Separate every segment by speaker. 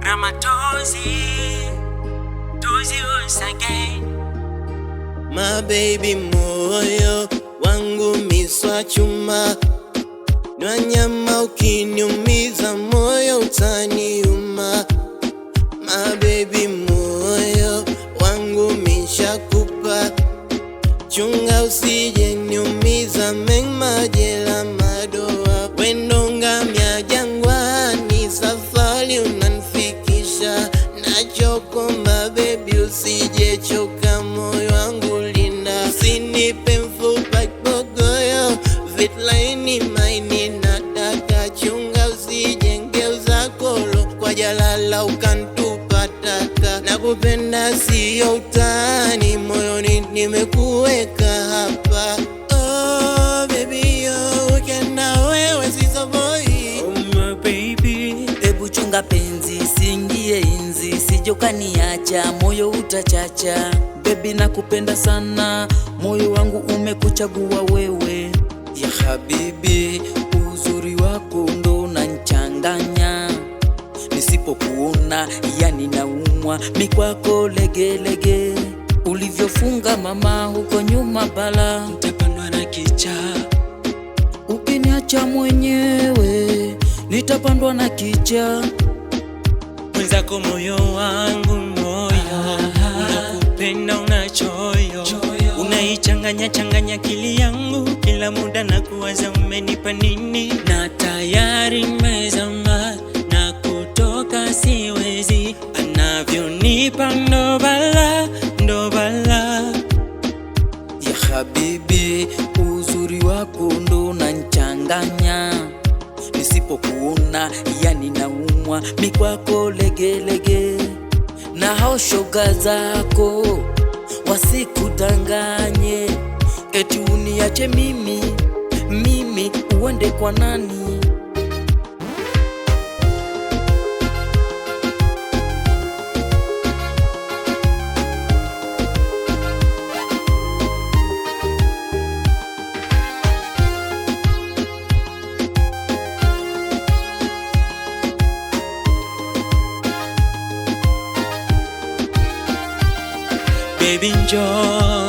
Speaker 1: na matozi once again.
Speaker 2: My baby, moyo wangu miswa chuma, na nyama ukiniumiza moyo utaniuma. My baby, moyo wangu mishakupa, chunga usije niumiza, majela madoa. Wendo ngamia jangwani, safari unanifikisha, nachokomba baby usije choka, moyo wangu linda. Usinipe mfupa kibogoyo, vitlaini maini nataka, chunga usije ngeuza kolo kwa jalala ukantupa taka. Nakupenda siyo utani, moyoni nimekuweka hapa. Oh baby yo, ukenda wewe sisa boy.
Speaker 1: Oh my baby,
Speaker 3: ebu chunga penzi singie inzi, sijokaniacha moyo utachacha. Baby nakupenda sana, moyo wangu umekuchagua wewe. Ya habibi, uzuri wako ndo unanichanganya, nisipokuona yani naumwa, mikwako legelege. Ulivyofunga mama huko nyuma bala,
Speaker 1: nitapandwa na kicha.
Speaker 3: Ukiniacha mwenyewe nitapandwa na kicha.
Speaker 1: Mwenzako moyo wangu moyo, unakupenda unachoyo, unaichanganya changanya akili yangu, kila muda na kuwaza umenipa nini. Na tayari mezama na kutoka siwezi, anavyonipa ndo bala.
Speaker 3: Ya habibi, uzuri wako ndo unanichanganya, nisipokuona yani naumwa, mikwako legelege. Na hao shoga zako wasikudanganye, eti uniache mimi uende kwa nani?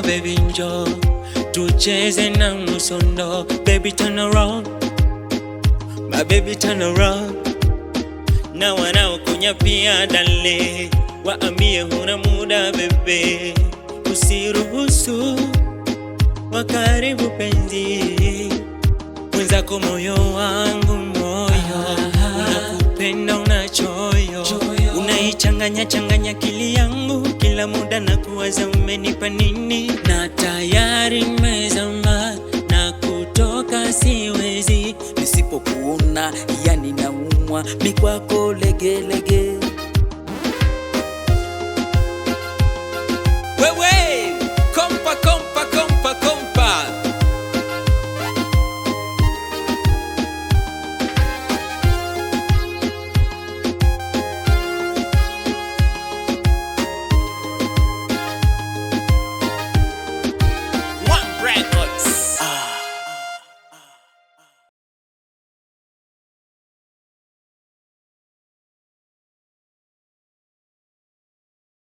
Speaker 1: Baby njoo, tucheze na musondo. Baby turn around, my baby turn around. Na wanaokunya pia dale, waambie huna muda bebe, usiruhusu wakaribu penzi. Mwenzako moyo wangu moyo, unakupenda unachoyo, unaichanganya changanya akili yangu, kila muda na kuwaza umenipa nini. Na tayari mezama na kutoka siwezi,
Speaker 3: nisipokuona yani naumwa, mikwako legelege.